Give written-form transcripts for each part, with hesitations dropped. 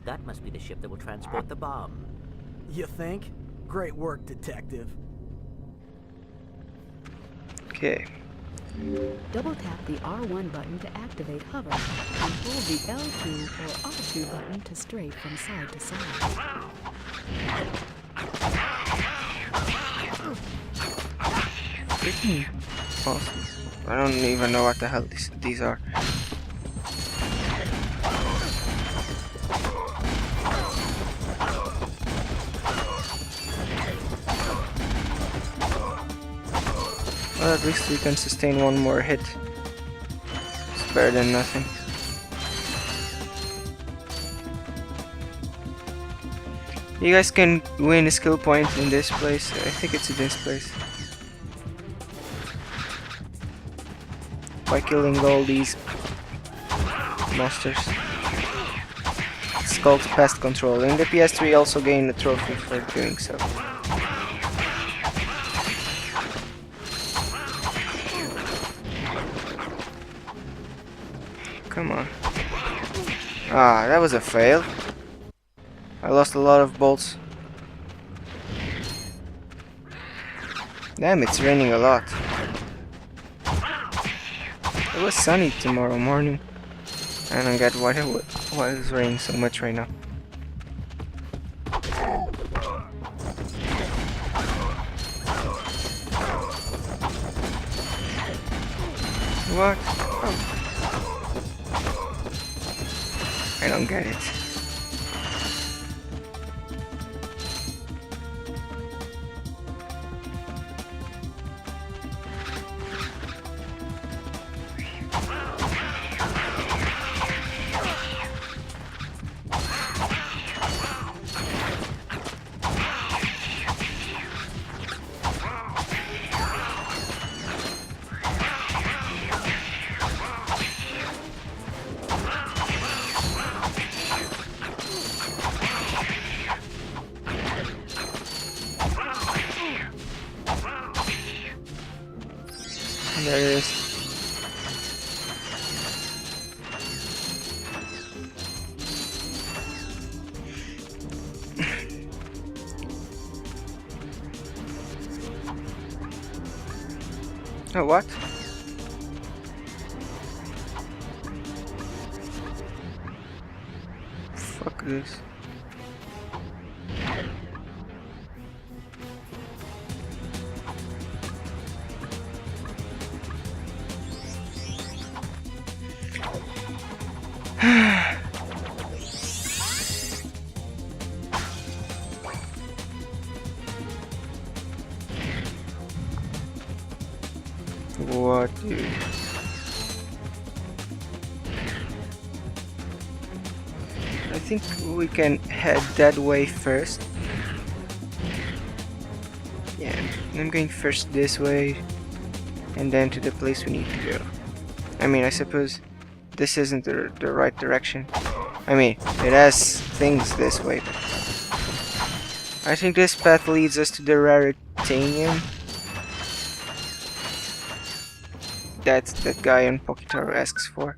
That must be the ship that will transport the bomb. You think? Great work, detective. Okay. Double tap the R1 button to activate hover, and hold the L2 or R2 button to stray from side to side. Freaking awesome. I don't even know what the hell these are. Well, at least we can sustain one more hit. It's better than nothing. You guys can win a skill point in this place. I think it's in this place. By killing all these monsters. It's called Pest Control. In the PS3 also gain a trophy for doing so. Come on. Ah, that was a fail. I lost a lot of bolts. Damn, it's raining a lot. It was sunny tomorrow morning. I don't get why it's raining so much right now. What? Oh. I don't get it. There it is. Oh, what? Fuck this. What, dude? I think we can head that way first. Yeah, I'm going first this way, and then to the place we need to go. I mean, I suppose this isn't the right direction. I mean, it has things this way, but I think this path leads us to the Raritanium. That's that guy on Poketaro asks for.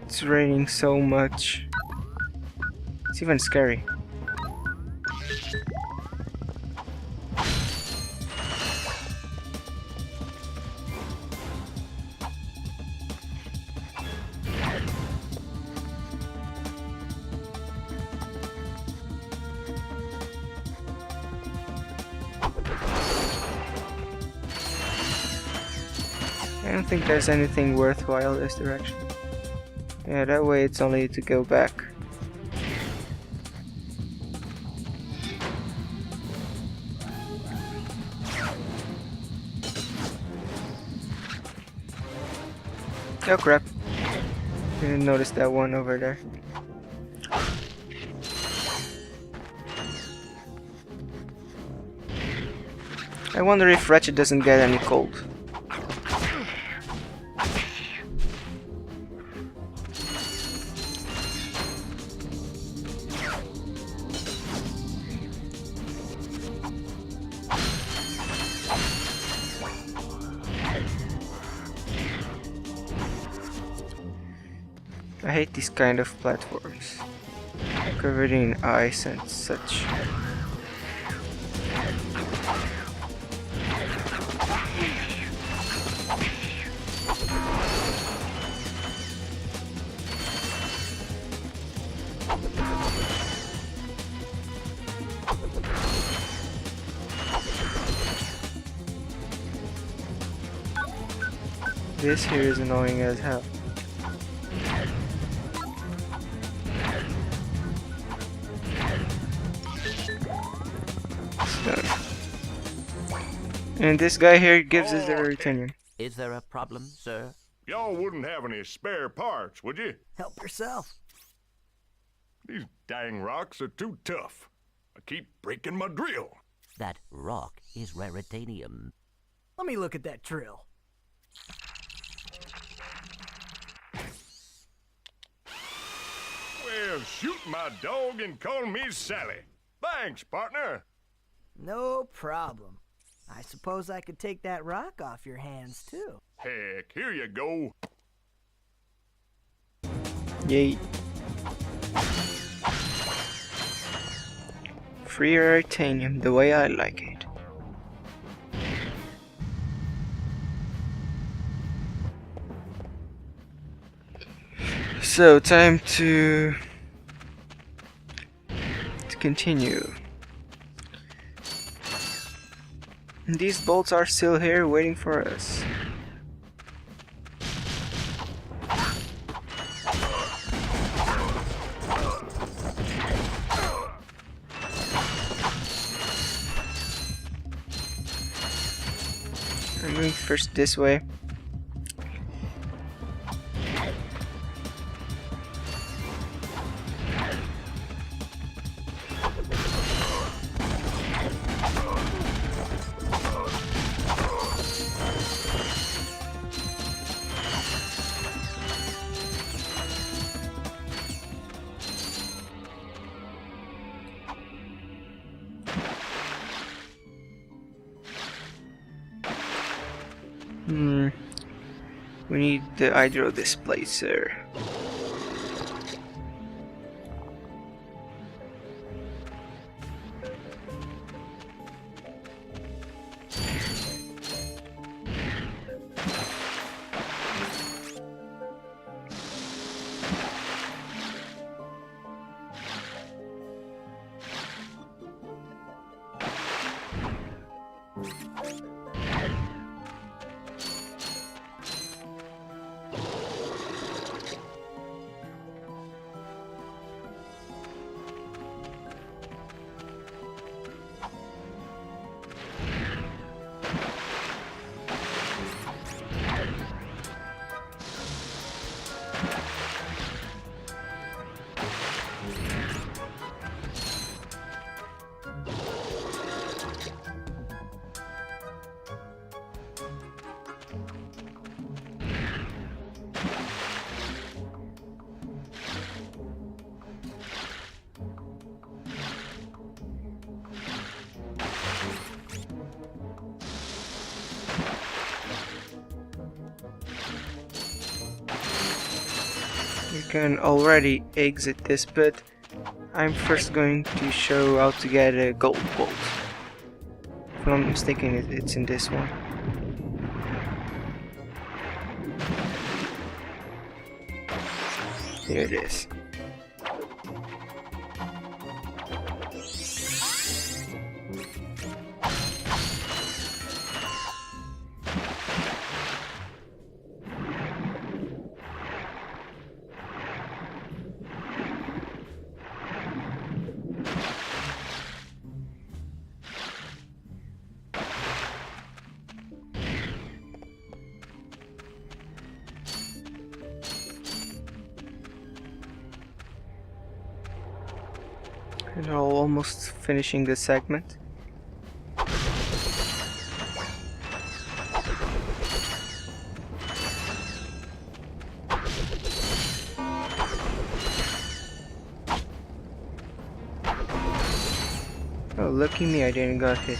It's raining so much. It's even scary. I don't think there's anything worthwhile this direction. Yeah, that way it's only to go back. Oh crap. Didn't notice that one over there. I wonder if Ratchet doesn't get any cold. I hate these kind of platforms, covered in ice and such. This here is annoying as hell. And this guy here gives us the Ruritanium. Is there a problem, sir? Y'all wouldn't have any spare parts, would you? Help yourself. These dang rocks are too tough. I keep breaking my drill. That rock is Raritanium. Let me look at that drill. Well, shoot my dog and call me Sally. Thanks, partner. No problem. I suppose I could take that rock off your hands, too. Heck, here you go. Yay. Free Ruritanium the way I like it. So, time to continue. These bolts are still here waiting for us. I'm going first this way. We need the hydro displacer. You can already exit this, but I'm first going to show how to get a gold bolt. If I'm not mistaken, it's in this one. Here it is. We're almost finishing this segment. Oh, lucky me, I didn't got hit.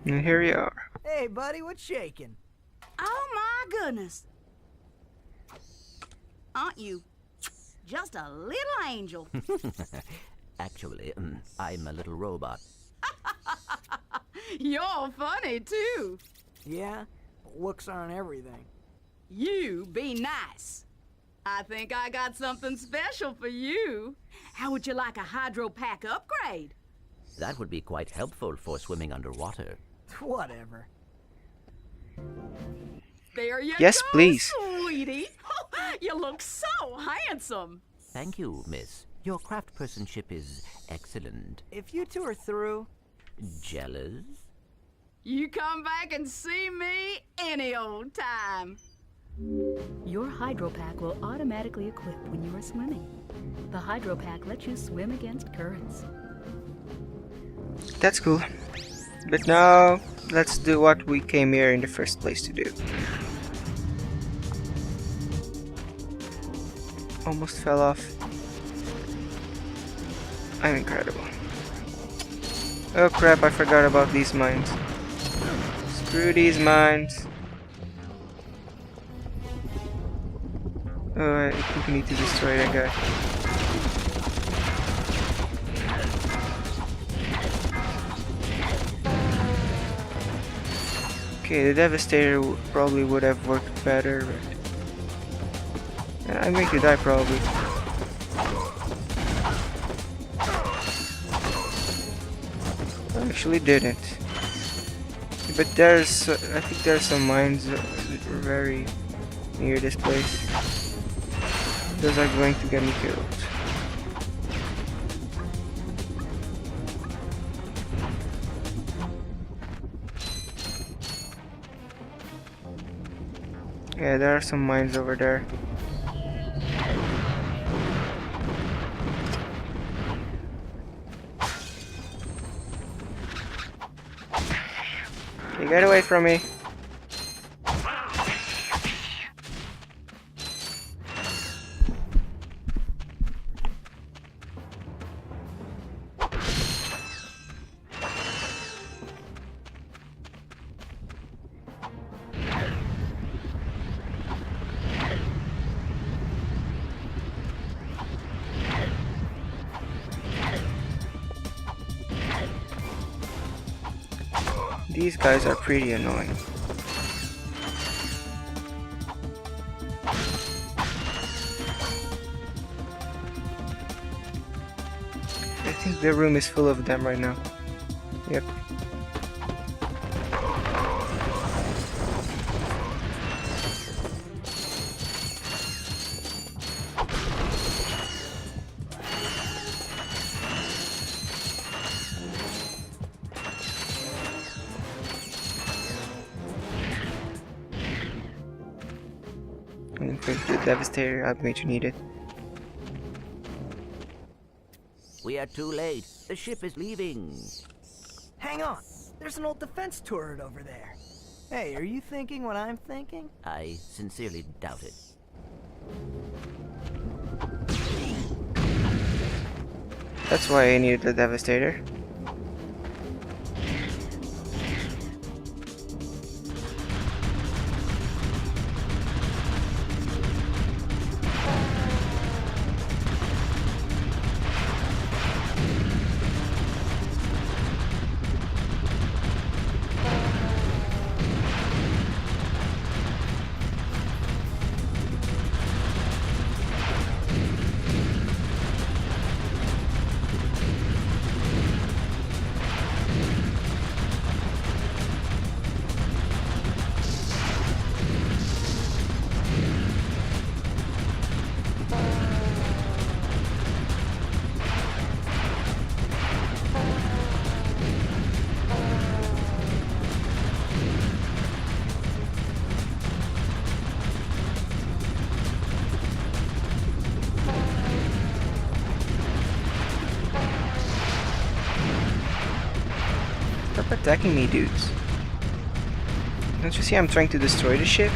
And here we are. Hey, buddy, what's shaking? Oh my goodness. Aren't you just a little angel? Actually, I'm a little robot. You're funny too. Yeah, but looks aren't everything. You be nice. I think I got something special for you. How would you like a hydro pack upgrade? That would be quite helpful for swimming underwater. Whatever. There you Yes, go, please. sweetie. You look so handsome. Thank you, miss. Your craftspersonship is excellent. If you two are through, Jealous? You come back and see me any old time. Your hydro pack will automatically equip when you are swimming. The hydro pack lets you swim against currents. That's cool. But now, let's do what we came here in the first place to do. Almost fell off. I'm incredible. Oh crap, I forgot about these mines. Screw these mines. Oh, I think we need to destroy that guy. Okay, the Devastator probably would have worked better, but I'm going to die probably. I actually didn't. But there's, I think there's some mines very near this place. Those are going to get me killed. Yeah, there are some mines over there. You get away from me. These guys are pretty annoying. I think the room is full of them right now. Yep. With the Devastator, I'm going to need it. We are too late. The ship is leaving. hang on. There's an old defense turret over there. Hey, are you thinking what I'm thinking? I sincerely doubt it. That's why I needed the Devastator. Stop attacking me, dudes. Don't you see I'm trying to destroy the ship?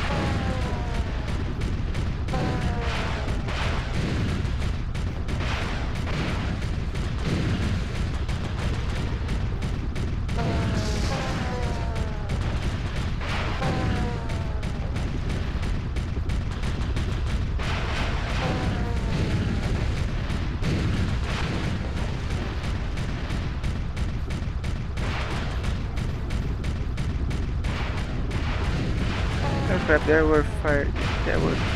crap, there were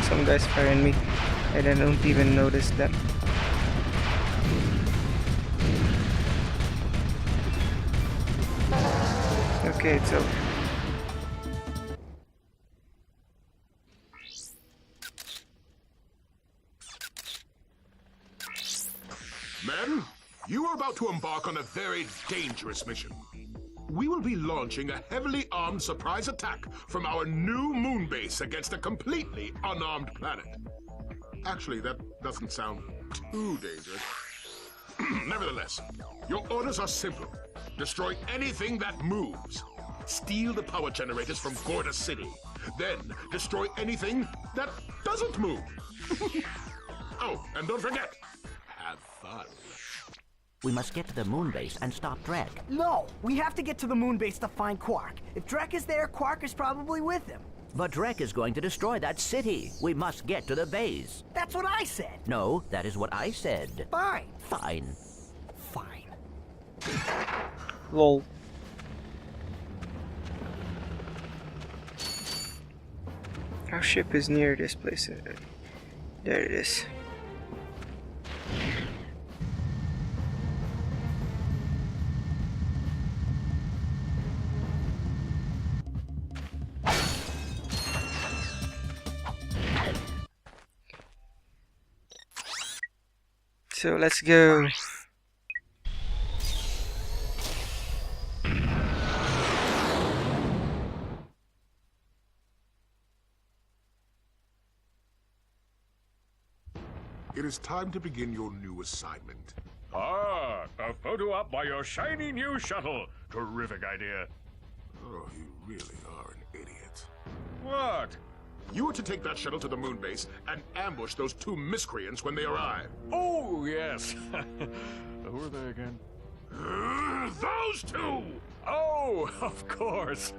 some guys firing me and I don't even notice them. Okay, it's over. Men, you are about to embark on a very dangerous mission. We will be launching a heavily armed surprise attack from our new moon base against a completely unarmed planet. Actually, that doesn't sound too dangerous. Nevertheless, your orders are simple. Destroy anything that moves. Steal the power generators from Gorda City. Then destroy anything that doesn't move. Oh, and don't forget, have fun. We must get to the moon base and stop Drek. No, we have to get to the moon base to find Quark. If Drek is there, Quark is probably with him. But Drek is going to destroy that city. We must get to the base. That's what I said. No, that is what I said. Fine. Fine. Fine. Lol. Our ship is near this place. There it is. So let's go. It is time to begin your new assignment. Ah, a photo op by your shiny new shuttle. Terrific idea. Oh, you really are an idiot. What? You are to take that shuttle to the moon base and ambush those two miscreants when they arrive. Oh, yes. Who are they again? Those two! Oh, of course.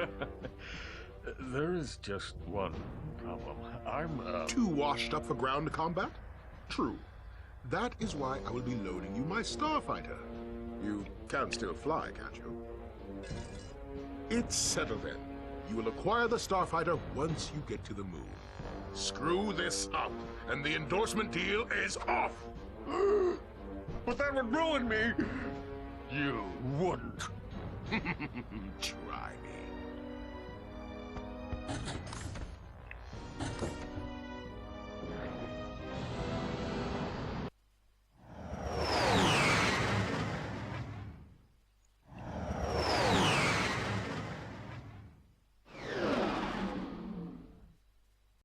There is just one problem. I'm, Too washed up for ground combat? True. That is why I will be loading you my starfighter. You can still fly, can't you? It's settled then. You will acquire the starfighter once you get to the moon. Screw this up, and the endorsement deal is off! But that would ruin me. You wouldn't. Try me.